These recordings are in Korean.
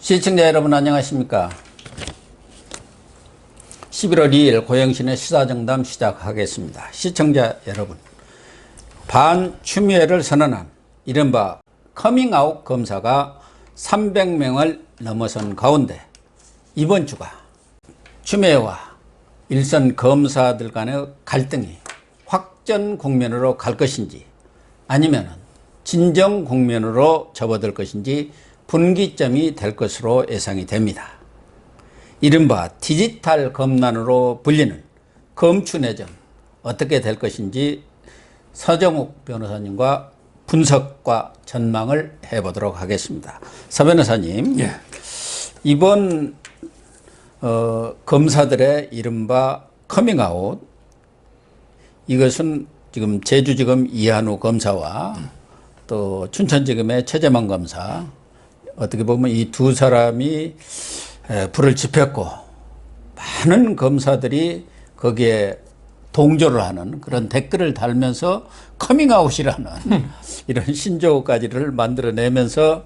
시청자 여러분 안녕하십니까. 11월 2일 고영신의 시사정담 시작하겠습니다. 시청자 여러분, 반추미애를 선언한 이른바 커밍아웃 검사가 300명을 넘어선 가운데 이번 주가 추미애와 일선 검사들 간의 갈등이 확전 국면으로 갈 것인지 아니면 진정 국면으로 접어들 것인지 분기점이 될 것으로 예상이 됩니다. 이른바 디지털 검난으로 불리는 검추내전 어떻게 될 것인지 서정욱 변호사님과 분석과 전망을 해보도록 하겠습니다. 서 변호사님, 예. 이번 검사들의 이른바 커밍아웃, 이것은 지금 제주지검 이한우 검사와 또 춘천지검의 최재만 검사, 어떻게 보면 이 두 사람이 불을 지폈고 많은 검사들이 거기에 동조를 하는 그런 댓글을 달면서 커밍아웃이라는 이런 신조어까지를 만들어내면서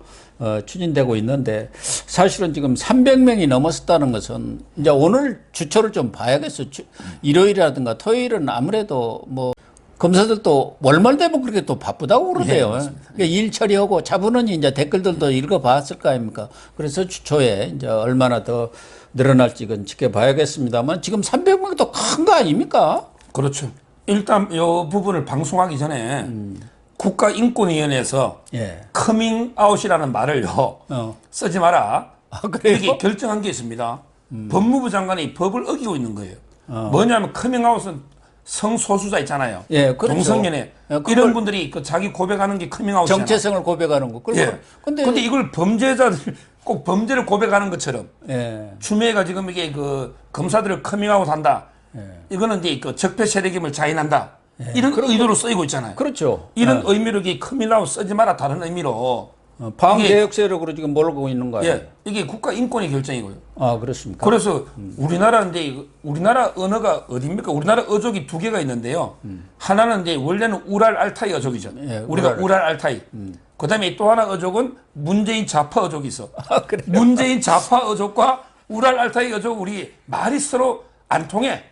추진되고 있는데, 사실은 지금 300명이 넘었다는 것은 이제 오늘 주초를 좀 봐야겠어요. 일요일이라든가 토요일은 아무래도 뭐 검사들도 월말 되면 그렇게 또 바쁘다고 그러대요. 네, 그러니까 일 처리하고 차분히 이제 댓글들도 읽어봤을 거 아닙니까? 그래서 주초에 이제 얼마나 더 늘어날지 이건 지켜봐야겠습니다만, 지금 300명도 큰 거 아닙니까? 그렇죠. 일단 이 부분을 방송하기 전에 국가인권위원회에서 예. 커밍아웃이라는 말을요 쓰지 마라. 그래요? 이게 결정한 게 있습니다. 법무부 장관이 법을 어기고 있는 거예요. 뭐냐면 커밍아웃은 성소수자 있잖아요. 예, 그렇죠. 동성연애 이런 분들이 그 자기 고백하는 게 커밍아웃이잖아요. 정체성을 고백하는 거. 그리고 예. 근데 이걸 범죄자들 꼭 범죄를 고백하는 것처럼 예. 추미애가 지금 이게 그 검사들을 커밍아웃한다. 이거는 이제 그 적폐 세력임을 자인한다. 이런 의도로 쓰이고 있잖아요. 그렇죠. 이런 의미로 이 커밍아웃 쓰지 마라, 다른 의미로. 반개혁 세력으로 지금 몰고 있는 거예요. 예, 이게 국가인권의 결정이고요. 아, 그렇습니까? 그래서 우리나라인데 우리나라 언어가 어디입니까? 우리나라 어족이 두 개가 있는데요. 하나는 이제 원래는 우랄 알타이 어족이죠. 예, 우리가 우랄 알타이. 그다음에 또 하나 어족은 문재인 좌파 어족이 있어. 아, 그래요? 문재인 좌파 어족과 우랄 알타이 어족, 우리 말이 서로 안 통해.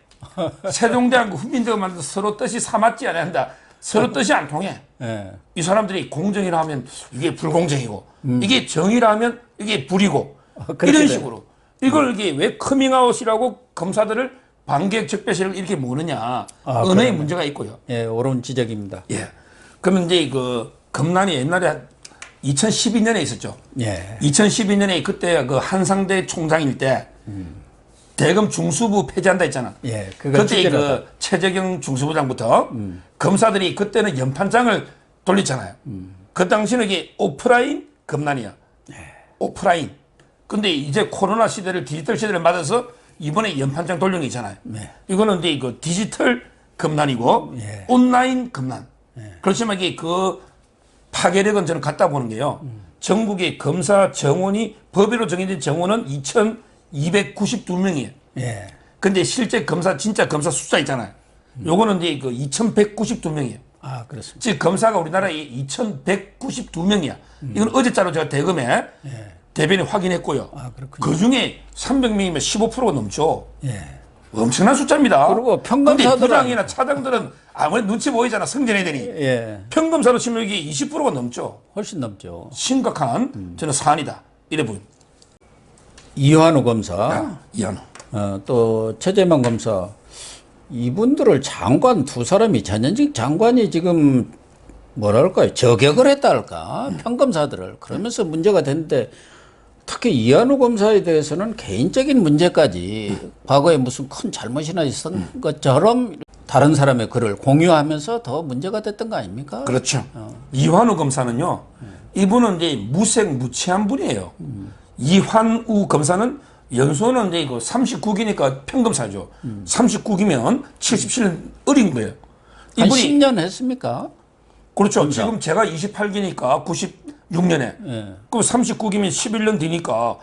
세종대왕 훈민정음 만든 서로 뜻이 사맞지 않는다. 서로 뜻이 안 통해. 예. 이 사람들이 공정이라 하면 이게 불공정이고, 이게 정의라 하면 이게 불이고, 이런 식으로. 이걸 이게 왜 커밍아웃이라고 검사들을 반개혁 적폐세력을 이렇게 모느냐. 언어의 그러네. 문제가 있고요. 예, 옳은 지적입니다. 예. 그러면 이제 그 검난이 옛날에 2012년에 있었죠. 예. 2012년에 그때 그 한상대 총장일 때 대검 중수부 폐지한다 했잖아. 예, 그걸 그때 취재를 그 최재경 중수부장부터 검사들이 그때는 연판장을 돌렸잖아요. 그 당시는 이게 오프라인 검난이야. 오프라인. 근데 이제 코로나 시대를, 디지털 시대를 맞아서 이번에 연판장 돌린 게 있잖아요. 이거는 이제 그 디지털 검난이고 온라인 검난. 그렇지만 이게 그 파괴력은 저는 같다 보는 게요. 전국의 검사 정원이 법으로 정해진 정원은 2,292명이에요. 예. 근데 실제 검사, 진짜 검사 숫자 있잖아요. 요거는 이제 그 2,192명이에요. 아, 그렇습니다. 즉, 검사가 우리나라에 2,192명이야. 이건 어제자로 제가 대검에 대변인 확인했고요. 아, 그렇군요. 그 중에 300명이면 15%가 넘죠. 예. 엄청난 숫자입니다. 그리고 근데 평검사들은- 부장이나 차장들은 아무래도 눈치 보이잖아, 성전애들이. 예. 평검사로 치면 이게 20%가 넘죠. 훨씬 넘죠. 심각한 저는 사안이다. 이래 보입니다. 이한우 검사, 이한우. 또 최재만 검사, 이분들을 장관 두 사람이 전현직 장관이 지금 뭐랄까요, 저격을 했다 할까, 평검사들을. 그러면서 문제가 됐는데, 특히 이한우 검사에 대해서는 개인적인 문제까지 과거에 무슨 큰 잘못이나 있었던 것처럼 다른 사람의 글을 공유하면서 더 문제가 됐던 거 아닙니까? 그렇죠. 이환우 검사는요, 이분은 이제 무색 무취한 분이에요. 이환우 검사는 연수는 이제 그 39기니까 평검사죠. 39기면 77년 어린 거예요. 한 이분이 10년 했습니까? 그렇죠. 지금 제가 28기니까 96년에. 예. 그 39기면 11년 뒤니까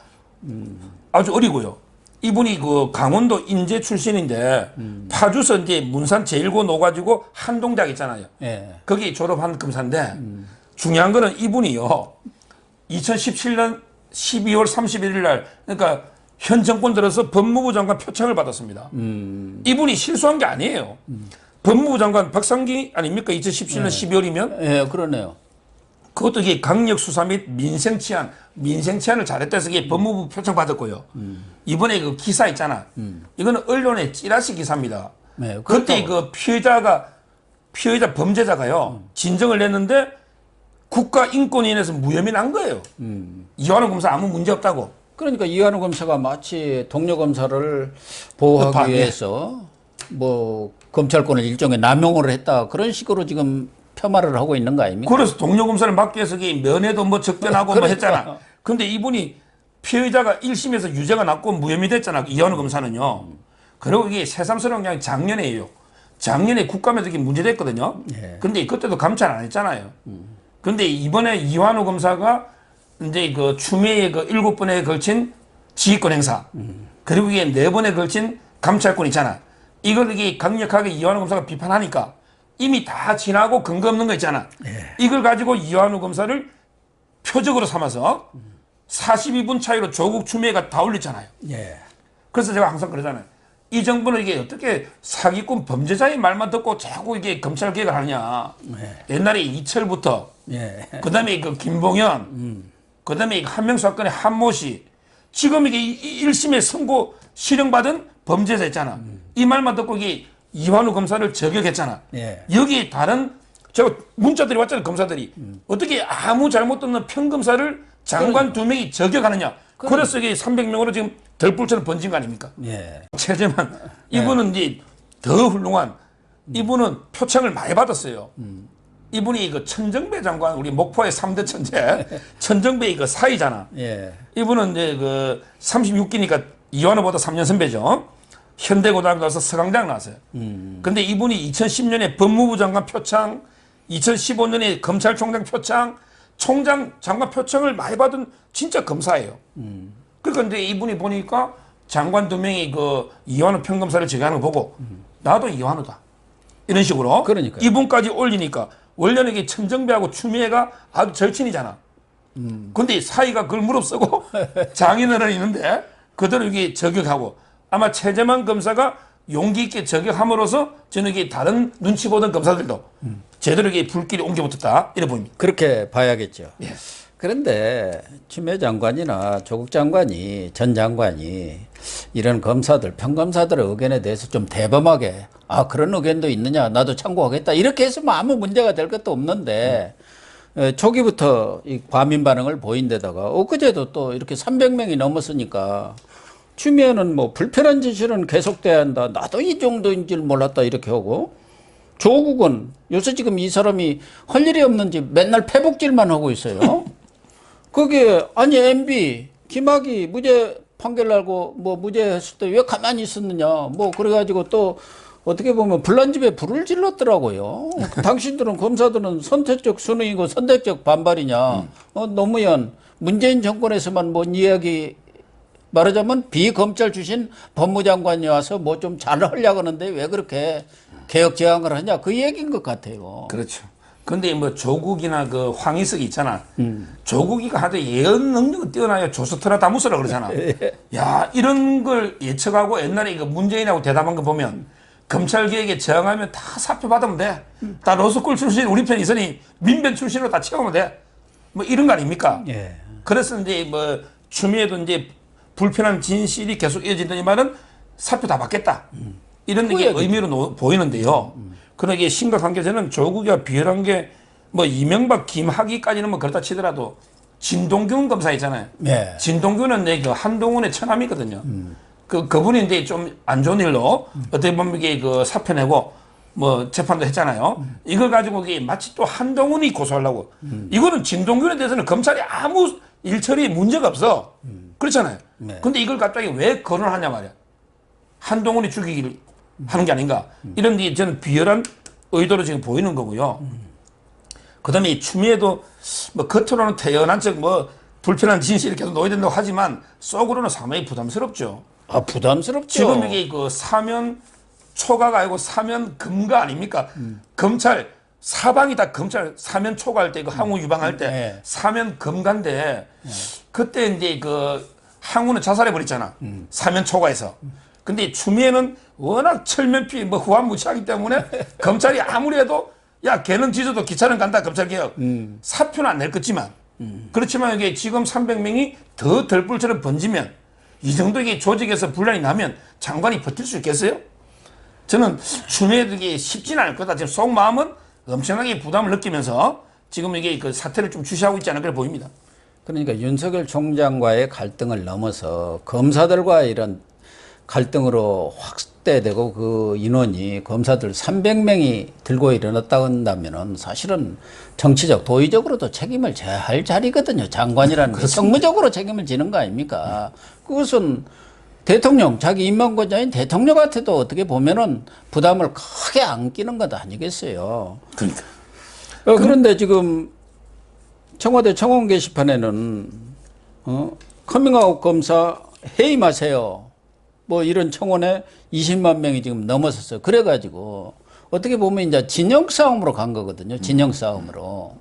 아주 어리고요. 이분이 그 강원도 인제 출신인데 파주서 이제 문산 제1고 놓가지고 한동작 있잖아요. 예. 거기 졸업한 검사인데 중요한 거는 이분이요. 2017년 12월 31일 날 그러니까 현 정권 들어서 법무부 장관 표창을 받았습니다. 이분이 실수한 게 아니에요. 법무부 장관 박상기 아닙니까? 2017년 12월이면 예, 그러네요. 그것도 이게 강력 수사 및 민생 치안을 잘했다 해서 이게 법무부 표창 받았고요. 이번에 그 기사 있잖아. 이거는 언론의 찌라시 기사입니다. 네, 그때 그 피해자 범죄자가요. 진정을 냈는데 국가인권위원회에서 무혐의 난 거예요. 이완호 검사 아무 문제 없다고. 그러니까 이완호 검사가 마치 동료 검사를 보호하기 방해. 위해서 뭐 검찰권을 일종의 남용을 했다 그런 식으로 지금 폄하를 하고 있는 거 아닙니까? 그래서 동료 검사를 막기 위해서 면회도 뭐 접견하고 뭐 그러니까. 했잖아. 근데 이분이 피해자가 1심에서 유죄가 났고 무혐의 됐잖아. 이완호 검사는요. 그리고 이게 새삼스러운 게 작년에요. 작년에 국감에서 이게 문제됐거든요. 예. 근데 그때도 감찰 안 했잖아요. 근데 이번에 이완호 검사가 이제 그 추미애의 그 7번에 걸친 지휘권 행사 그리고 이게 4번에 걸친 감찰권 있잖아. 이걸 이게 강력하게 이완호 검사가 비판하니까 이미 다 지나고 근거 없는 거 있잖아. 이걸 가지고 이완호 검사를 표적으로 삼아서 42분 차이로 조국 추미애가 다 올렸잖아요. 예. 그래서 제가 항상 그러잖아요. 이 정부는 이게 어떻게 사기꾼 범죄자의 말만 듣고 자꾸 이게 검찰 개혁을 하느냐. 옛날에 이철부터 예. 그다음에 그 김봉현 그다음에 한명수 사건의 한모 씨 지금 이게 1심에 선고 실형받은 범죄자 있잖아. 이 말만 듣고 이게 이완호 검사를 저격했잖아. 예. 여기 다른 제가 문자들이 왔잖아요. 검사들이 어떻게 아무 잘못 없는 평검사를 장관 2명이 저격하느냐. 그래서 이게 300명으로 지금 덜불처럼 번진 거 아닙니까? 예. 최재만 이분은 이제 더 훌륭한 이분은 표창을 많이 받았어요. 이분이 그 천정배 장관 우리 목포의 3대 천재 천정배의 그 사이잖아. 예. 이분은 이제 그 36기니까 이완호보다 3년 선배죠. 현대고등학교 나와서 서강대학 나왔어요. 근데 이분이 2010년에 법무부 장관 표창, 2015년에 검찰총장 표창, 총장 장관 표창을 많이 받은 진짜 검사예요. 그러니까 근데 이분이 보니까 장관 2명이 그 이완호 평검사를 제거하는 거 보고 나도 이완호다. 이런 식으로 그러니까요. 이분까지 올리니까 원래는 이게 천정배하고 추미애가 아주 절친이잖아. 근데 사이가 그걸 무릅쓰고 장인어른이 있는데 그대로 이게 저격하고 아마 최재만 검사가 용기 있게 저격함으로써 저는 이게 다른 눈치 보던 검사들도 제대로 이게 불길이 옮겨 붙었다 이래 보입니다. 그렇게 봐야겠죠. 예. 그런데 추미애 장관이나 조국 장관이 전 장관이 이런 검사들 평검사들의 의견에 대해서 좀 대범하게 그런 의견도 있느냐 나도 참고하겠다 이렇게 했으면 아무 문제가 될 것도 없는데 초기부터 이 과민 반응을 보인 데다가 엊그제도 또 이렇게 300명이 넘었으니까 추미애는 뭐 불편한 진실은 계속돼야 한다 나도 이 정도인 줄 몰랐다 이렇게 하고 조국은 요새 지금 이 사람이 할 일이 없는지 맨날 패복질만 하고 있어요. 거기에 아니 MB 김학의 무죄 판결 날고 뭐 무죄 했을 때 왜 가만히 있었느냐 뭐 그래가지고 또 어떻게 보면 불난 집에 불을 질렀더라고요. 당신들은 검사들은 선택적 순응이고 선택적 반발이냐. 노무현 문재인 정권에서만 뭔 이야기 말하자면 비검찰 출신 법무장관이 와서 뭐 좀 잘 하려고 하는데 왜 그렇게 개혁 제안을 하냐 그 얘기인 것 같아요. 그렇죠. 근데 뭐 조국이나 그 황희석이 있잖아. 조국이가 하도 예언 능력은 뛰어나요. 조스트라다무스라 그러잖아. 야 이런 걸 예측하고 옛날에 그 문재인하고 대답한 거 보면 검찰 개혁에 저항하면 다 사표 받으면 돼. 다 로스쿨 출신 우리 편 있으니 민변 출신으로 다 채우면 돼. 뭐 이런 거 아닙니까? 예. 그래서 이제 뭐 추미애도 이제 불편한 진실이 계속 이어진다니만은 사표 다 받겠다. 이런 게 의미로 보이는데요. 그러나 이게 심각한 게 저는 조국이가 비열한 게 뭐 이명박, 김학의까지는 뭐 그렇다 치더라도 진동균 검사 있잖아요. 네. 진동균은 내 그 한동훈의 처남이거든요. 그분이 이제 좀 안 좋은 일로 어떻게 보면 이게 그 사표 내고 뭐 재판도 했잖아요. 이걸 가지고 이게 마치 또 한동훈이 고소하려고. 이거는 진동균에 대해서는 검찰이 아무 일처리에 문제가 없어. 그렇잖아요. 네. 근데 이걸 갑자기 왜 거론하냐 말이야. 한동훈이 죽이기를 하는 게 아닌가. 이런 게 저는 비열한 의도로 지금 보이는 거고요. 그 다음에 이 추미애도 뭐 겉으로는 태연한 척 뭐 불편한 진실이 계속 놓여야 된다고 하지만 속으로는 상당히 부담스럽죠. 부담스럽죠. 지금 이게 그 사면 초과가 아니고 사면 금가 아닙니까? 검찰 사방이 다 검찰 사면 초과할 때 그 항우 유방할 때 네. 사면 검가인데 그때 이제 그 항우는 자살해 버렸잖아. 사면 초과해서. 근데 추미애는 워낙 철면피 뭐 후한무치하기 때문에 검찰이 아무리 해도 야 걔는 지져도 기차는 간다 검찰개혁. 사표는 안 낼 거지만 그렇지만 이게 지금 300명이 더 덜불처럼 번지면 이 정도 이게 조직에서 분란이 나면 장관이 버틸 수 있겠어요? 저는 추미애에게 쉽지는 않을 거다. 지금 속마음은 엄청나게 부담을 느끼면서 지금 이게 그 사태를 좀 주시하고 있지 않을까 보입니다. 그러니까 윤석열 총장과의 갈등을 넘어서 검사들과 이런 갈등으로 확대되고 그 인원이 검사들 300명이 들고 일어났다고 한다면은 사실은 정치적, 도의적으로도 책임을 져야 할 자리거든요. 장관이라는 게 정무적으로 책임을 지는 거 아닙니까? 그것은 대통령, 자기 임명권자인 대통령한테도 어떻게 보면은 부담을 크게 안기는 것 아니겠어요. 그러니까. 그런데 지금 청와대 청원 게시판에는 커밍아웃 검사 해임하세요. 뭐 이런 청원에 20만 명이 지금 넘어섰어요. 그래가지고 어떻게 보면 이제 진영 싸움으로 간 거거든요. 진영 싸움으로.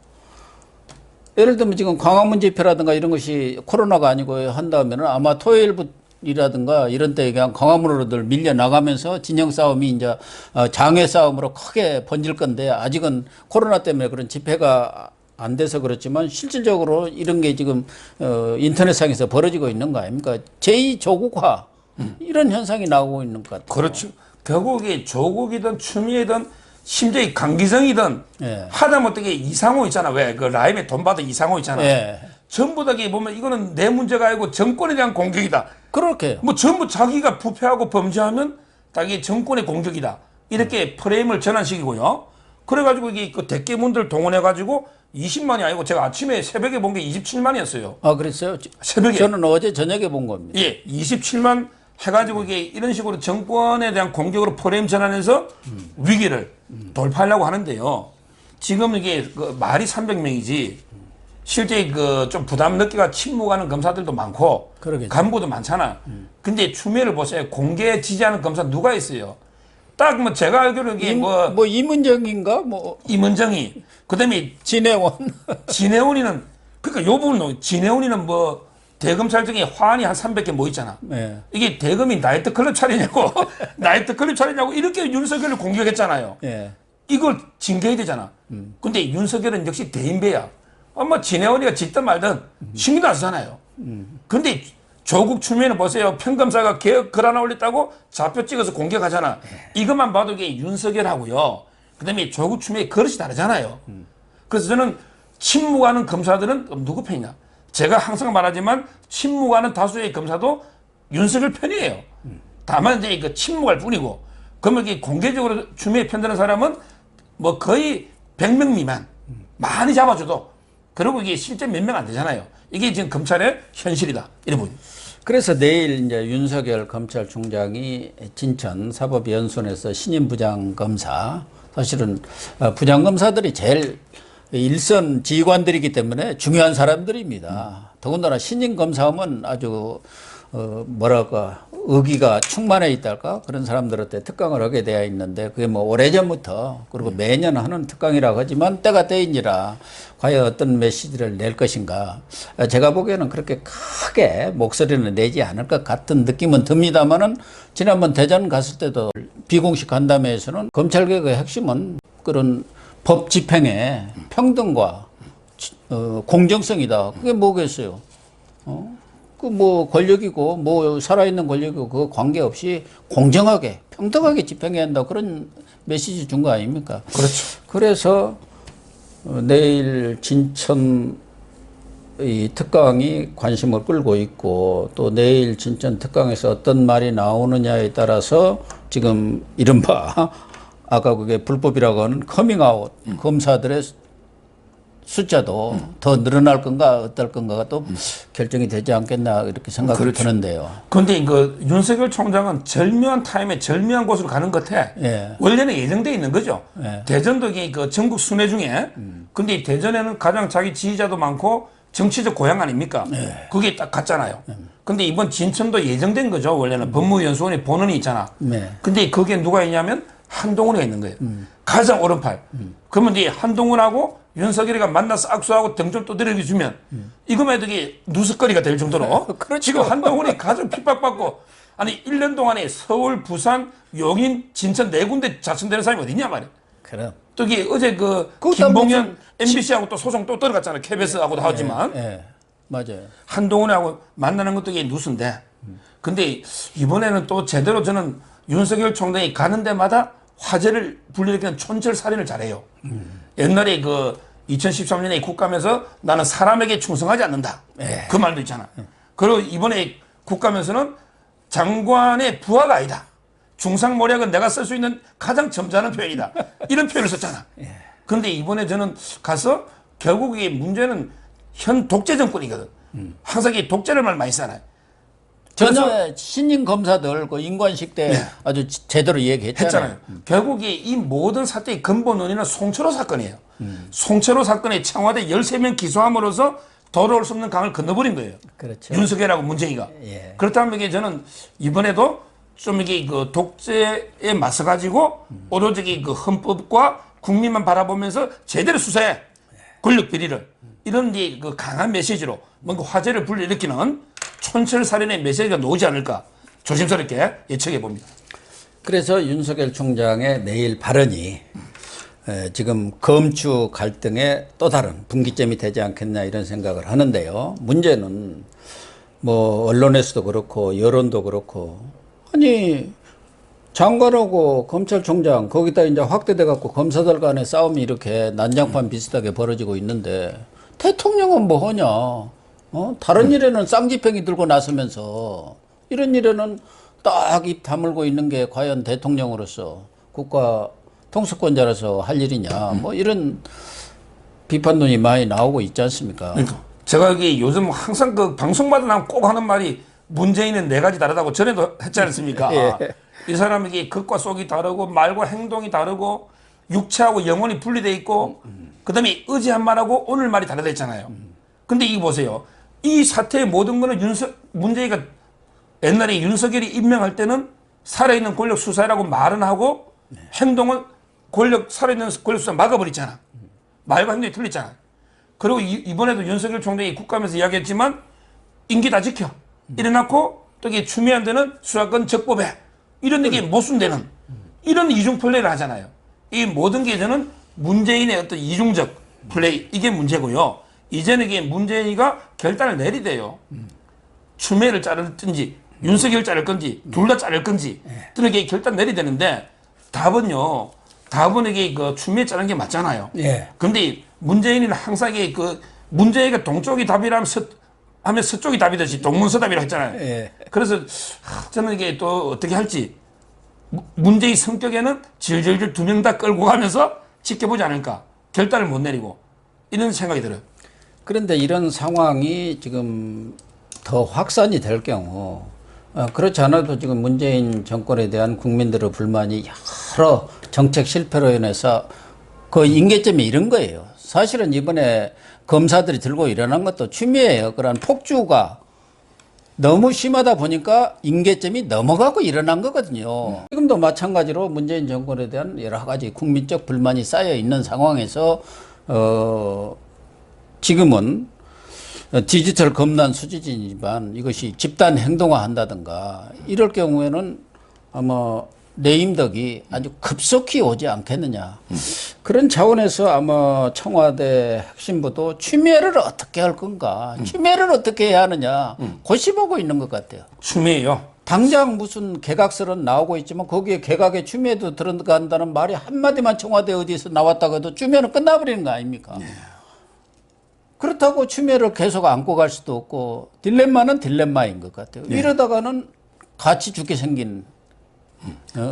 예를 들면 지금 광화문 집회라든가 이런 것이 코로나가 아니고 한다면은 아마 토요일이라든가 이런 때 그냥 광화문으로들 밀려 나가면서 진영 싸움이 이제 장외 싸움으로 크게 번질 건데 아직은 코로나 때문에 그런 집회가 안 돼서 그렇지만 실질적으로 이런 게 지금 인터넷상에서 벌어지고 있는 거 아닙니까? 제2조국화 이런 현상이 나오고 있는 것 같아요. 그렇죠. 결국에 조국이든 추미애든 심지어 강기정이든 예. 하다못해 이상호 있잖아. 왜 그 라임에 돈 받은 이상호 있잖아. 예. 전부 다 보면 이거는 내 문제가 아니고 정권에 대한 공격이다. 그렇게 뭐 전부 자기가 부패하고 범죄하면 다 이게 정권의 공격이다. 이렇게 프레임을 전환시키고요. 그래가지고 이게 그 대깨문들 동원해가지고 20만이 아니고 제가 아침에 새벽에 본 게 27만이었어요. 아 그랬어요? 새벽에. 저는 어제 저녁에 본 겁니다. 예, 27만 해가지고 이게 이런 식으로 정권에 대한 공격으로 프레임 전환해서 위기를 돌파하려고 하는데요. 지금 이게 그 말이 300명이지 실제 그 좀 부담 느끼가 침묵하는 검사들도 많고 그러겠죠. 간부도 많잖아. 근데 추미애를 보세요. 공개 지지하는 검사 누가 있어요? 딱 뭐 제가 알기로는 이게 뭐 이문정인가 뭐 임은정이 그다음에 진해원 진해원이는 그러니까 요 부분은 진해원이는 뭐 대검찰 중에 화환이 한 300개 뭐 있잖아. 네. 이게 대검이 나이트클럽 차리냐고 나이트클럽 차리냐고 이렇게 윤석열을 공격했잖아요. 예. 이걸 징계해야 되잖아. 근데 윤석열은 역시 대인배야. 아마 진해원이가 짓든 말든 신경도 안 쓰잖아요. 근데 조국 추미애는 보세요. 평검사가 개혁 글 하나 올렸다고 좌표 찍어서 공격하잖아. 이것만 봐도 이게 윤석열하고요. 그다음에 조국 추미애 그릇이 다르잖아요. 그래서 저는 침묵하는 검사들은 누구 편이냐. 제가 항상 말하지만 침묵하는 다수의 검사도 윤석열 편이에요. 다만 이제 그 침묵할 뿐이고 그러면 이게 공개적으로 추미애 편드는 사람은 뭐 거의 100명 미만 많이 잡아줘도 그리고 이게 실제 몇 명 안 되잖아요. 이게 지금 검찰의 현실이다. 이런 부분. 그래서 내일 이제 윤석열 검찰총장이 진천 사법연수원에서 신임 부장검사 사실은 부장검사들이 제일 일선 지휘관들이기 때문에 중요한 사람들입니다. 더군다나 신임 검사하면 아주 뭐랄까 의기가 충만해 있달까 그런 사람들한테 특강을 하게 되어 있는데 그게 뭐 오래전부터 그리고 매년 하는 특강이라고 하지만 때가 때인지라 과연 어떤 메시지를 낼 것인가 제가 보기에는 그렇게 크게 목소리는 내지 않을 것 같은 느낌은 듭니다만은 지난번 대전 갔을 때도 비공식 간담회에서는 검찰개혁의 핵심은 그런 법 집행의 평등과 공정성이다. 그게 뭐겠어요? 그 뭐 권력이고 뭐 살아있는 권력이고 그 관계없이 공정하게 평등하게 집행해야 한다. 그런 메시지 준 거 아닙니까? 그렇죠. 그래서 내일 진천 이 특강이 관심을 끌고 있고 또 내일 진천 특강에서 어떤 말이 나오느냐에 따라서 지금 이른바 아까 그게 불법이라고 하는 커밍아웃 검사들의 숫자도 더 늘어날 건가 어떨 건가가 또 결정이 되지 않겠나 이렇게 생각이 그렇죠. 드는데요. 그런데 그 윤석열 총장은 절묘한 타임에 절묘한 곳으로 가는 것 같아. 예. 원래는 예정돼 있는 거죠. 예. 대전도 이게 그 전국 순회 중에 근데 대전에는 가장 자기 지지자도 많고 정치적 고향 아닙니까? 그게 딱 같잖아요. 근데 이번 진천도 예정된 거죠. 원래는 법무연수원에 본원이 있잖아. 네. 근데 거기에 누가 있냐면 한동훈이가 있는 거예요. 가장 오른팔. 그러면 이제 한동훈하고 윤석열이가 만나서 악수하고 등 좀 두드려 주면 이거만 해도 이게 누스거리가 될 정도로 그렇죠. 지금 한동훈이 가장 핍박받고 아니 1년 동안에 서울, 부산, 용인, 진천 네 군데 자천되는 사람이 어디냐 말이야. 그럼. 또 이게 어제 그 김봉현 MBC하고 또 소송 또 들어갔잖아요. KBS하고도 하지만 예, 맞아요. 한동훈하고 만나는 것도 이게 누수인데 근데 이번에는 또 제대로 저는 윤석열 총장이 가는 데마다 화제를 불러일으키는 촌철살인을 잘해요. 옛날에 그 2013년에 국감에서 나는 사람에게 충성하지 않는다. 그 말도 있잖아. 그리고 이번에 국감에서는 장관의 부하가 아니다. 중상모략은 내가 쓸 수 있는 가장 점잖은 표현이다. 이런 표현을 썼잖아. 그런데 이번에 저는 가서 결국 이 문제는 현 독재 정권이거든. 항상 이 독재를 말 많이 쓰잖아요. 전에 신임 검사들 그 인관식 때 아주 제대로 얘기했잖아요. 결국에 이 모든 사태의 근본 원인은 송철호 사건이에요. 송철호 사건의 청와대 13명 기소함으로써 돌아올 수 없는 강을 건너버린 거예요. 그렇죠. 윤석열하고 문재인이가. 예. 그렇다면 이게 저는 이번에도 좀 이게 그 독재에 맞서가지고 오로지 그 헌법과 국민만 바라보면서 제대로 수사해. 권력 비리를. 이런 이제 그 강한 메시지로 뭔가 화제를 불러일으키는 촌철살인의 메시지가 나오지 않을까 조심스럽게 예측해 봅니다. 그래서 윤석열 총장의 내일 발언이 지금 검추 갈등의 또 다른 분기점이 되지 않겠냐 이런 생각을 하는데요. 문제는 뭐 언론에서도 그렇고 여론도 그렇고 아니 장관하고 검찰총장 거기다 이제 확대돼 갖고 검사들 간의 싸움이 이렇게 난장판 비슷하게 벌어지고 있는데 대통령은 뭐 하냐? 다른 일에는 쌍지팽이 들고 나서면서 이런 일에는 딱 입 다물고 있는 게 과연 대통령으로서 국가 통수권자로서 할 일이냐? 뭐 이런 비판론이 많이 나오고 있지 않습니까? 그러니까 제가 여기 요즘 항상 그 방송마다 나면 꼭 하는 말이 문재인은 네 가지 다르다고 전에도 했지 않습니까? 예. 이 사람에게 겉과 속이 다르고 말과 행동이 다르고 육체하고 영혼이 분리돼 있고 그다음에 의지한 말하고 오늘 말이 다르다 했잖아요. 근데 이거 보세요. 이 사태의 모든 거는 문재인가 옛날에 윤석열이 임명할 때는 살아있는 권력 수사라고 말은 하고 행동은 살아있는 권력 수사 막아버렸잖아. 말과 행동이 틀렸잖아. 그리고 이번에도 윤석열 총장이 국감에서 이야기했지만 임기 다 지켜. 이래놓고 또 이게 추미애 데는 수사권 적법에 이런 얘기 모순되는 이런 이중 플레이를 하잖아요. 이 모든 게 저는 문재인의 어떤 이중적 플레이 이게 문제고요. 이제는 이게 문재인이가 결단을 내리대요. 추미애를 자르든지 윤석열 자를 건지 둘 다 자를 건지 또는 이게 결단 내리되는데 답은요. 답은 이게 그 추미애 자르는 게 맞잖아요. 예. 근데 문재인은 항상 이게 그 문재인이가 동쪽이 답이라면 하면 서쪽이 답이듯이 동문서답이라고 했잖아요. 예. 그래서 저는 이게 또 어떻게 할지 문재인 성격에는 질질질 두 명 다 끌고 가면서 지켜보지 않을까. 결단을 못 내리고 이런 생각이 들어요. 그런데 이런 상황이 지금 더 확산이 될 경우 그렇지 않아도 지금 문재인 정권에 대한 국민들의 불만이 여러 정책 실패로 인해서 그 임계점이 이런 거예요. 사실은 이번에 검사들이 들고 일어난 것도 추미애예요. 그런 폭주가 너무 심하다 보니까 임계점이 넘어가고 일어난 거거든요. 지금도 마찬가지로 문재인 정권에 대한 여러 가지 국민적 불만이 쌓여 있는 상황에서 지금은 디지털 검난 수지지지만 이것이 집단 행동화한다든가 이럴 경우에는 아마 내임덕이 아주 급속히 오지 않겠느냐. 그런 차원에서 아마 청와대 핵심부도 추미애를 어떻게 할 건가, 추미애를 어떻게 해야 하느냐 고심하고 있는 것 같아요. 추미애요? 당장 무슨 개각설은 나오고 있지만 거기에 개각에 추미애도 들어간다는 말이 한마디만 청와대 어디서 나왔다고 해도 추미애는 끝나버리는 거 아닙니까? 네. 그렇다고 추미애를 계속 안고 갈 수도 없고 딜레마는 딜레마인 것 같아요. 네. 이러다가는 같이 죽게 생긴.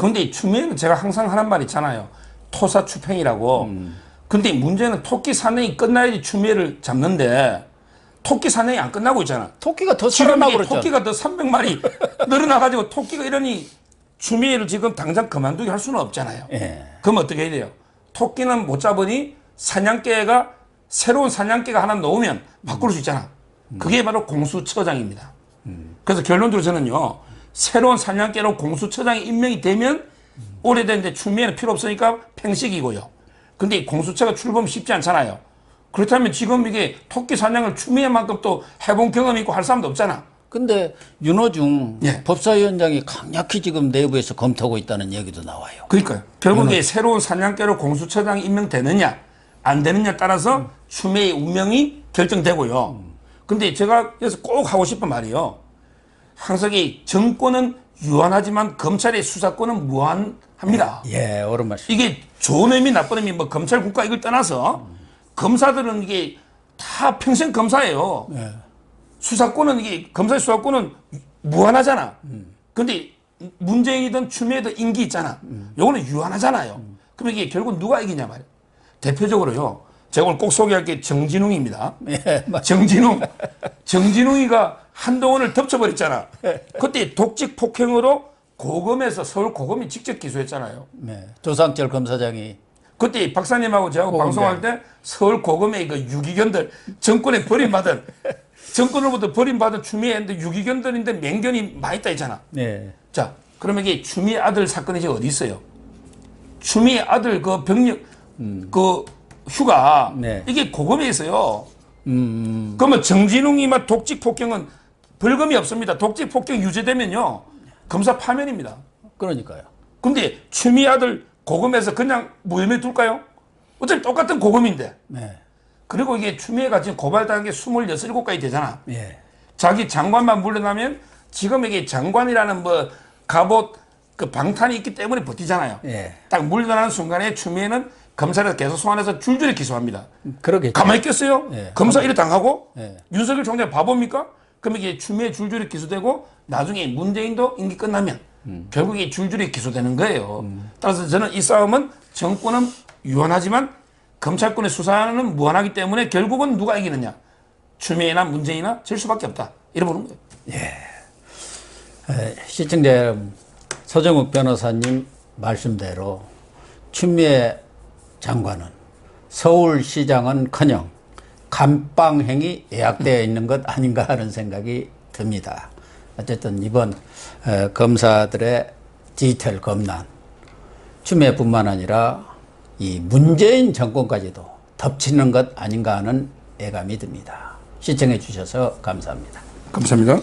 근데 추미애는 제가 항상 하는 말 있잖아요. 토사추팽이라고. 근데 문제는 토끼 사냥이 끝나야지 추미애를 잡는데 토끼 사냥이 안 끝나고 있잖아. 토끼가 더 지금 살아나고 이게 그랬잖아. 토끼가 더 300마리 늘어나가지고 토끼가 이러니 추미애를 지금 당장 그만두게 할 수는 없잖아요. 예. 그럼 어떻게 해야 돼요? 토끼는 못 잡으니 사냥개가 새로운 사냥개가 하나 놓으면 바꿀 수 있잖아. 그게 바로 공수처장입니다. 그래서 결론적으로 저는요. 새로운 사냥개로 공수처장이 임명이 되면 오래됐는데 추미애는 필요 없으니까 팽식이고요. 근데 이 공수처가 출범 쉽지 않잖아요. 그렇다면 지금 이게 토끼 사냥을 추미애만큼 또 해본 경험이 있고 할 사람도 없잖아. 근데 윤호중 예. 법사위원장이 강력히 지금 내부에서 검토하고 있다는 얘기도 나와요. 그러니까요. 결국에 새로운 사냥개로 공수처장이 임명되느냐 안 되느냐에 따라서 추미애의 운명이 결정되고요. 근데 제가 여기서 꼭 하고 싶은 말이요. 항상 이 정권은 유한하지만 검찰의 수사권은 무한합니다. 예, 옳은 말씀. 이게 좋은 의미 나쁜 의미 뭐 검찰 국가 이걸 떠나서 검사들은 이게 다 평생 검사예요. 예. 수사권은 이게 검사의 수사권은 무한하잖아. 근데 문재인이든 추미애든 임기 있잖아. 요거는 유한하잖아요. 그럼 이게 결국 누가 이기냐 말이야. 대표적으로요. 제가 오늘 꼭 소개할 게 정진웅입니다. 예, 맞- 정진웅이가 한동훈을 덮쳐버렸잖아. 그때 독직 폭행으로 고검에서 서울 고검이 직접 기소했잖아요. 네. 조상철 검사장이 그때 박사님하고 저하고 고검 방송할 때 서울 고검의 그 유기견들 정권에 버림받은 정권으로부터 버림받은 추미애인데 유기견들인데 맹견이 많이 있다 했잖아. 네. 자, 그러면 이게 추미애 아들 사건이 지금 어디 있어요? 추미애 아들 그 병력 그 휴가 네. 이게 고검에 있어요. 그러면 정진웅이 막 독직 폭행은 벌금이 없습니다. 독직 폭행 유죄되면요 검사 파면입니다. 그러니까요. 근데 추미애 아들 고검에서 그냥 무혐의 둘까요? 어차피 똑같은 고검인데. 네. 그리고 이게 추미애가 지금 고발당한 게 26, 7가지 되잖아. 예. 자기 장관만 물러나면 지금 이게 장관이라는 뭐 갑옷 그 방탄이 있기 때문에 버티잖아요. 예. 딱 물러나는 순간에 추미애는 검찰에서 계속 소환해서 줄줄이 기소합니다. 그러겠죠. 가만히 있겠어요? 예. 검사 이래 당하고 예. 윤석열 총장 바보입니까? 그럼 이게 추미애 줄줄이 기소되고 나중에 문재인도 임기 끝나면 결국에 줄줄이 기소되는 거예요. 따라서 저는 이 싸움은 정권은 유한하지만 검찰권의 수사는 무한하기 때문에 결국은 누가 이기느냐. 추미애나 문재인이나 질 수밖에 없다. 이래 보는 거예요. 시청자 여러분, 서정욱 변호사님 말씀대로 추미애 장관은 서울시장은커녕 감방행이 예약되어 있는 것 아닌가 하는 생각이 듭니다. 어쨌든 이번 검사들의 디지털 검난, 추미애뿐만 아니라 이 문재인 정권까지도 덮치는 것 아닌가 하는 예감이 듭니다. 시청해 주셔서 감사합니다. 감사합니다.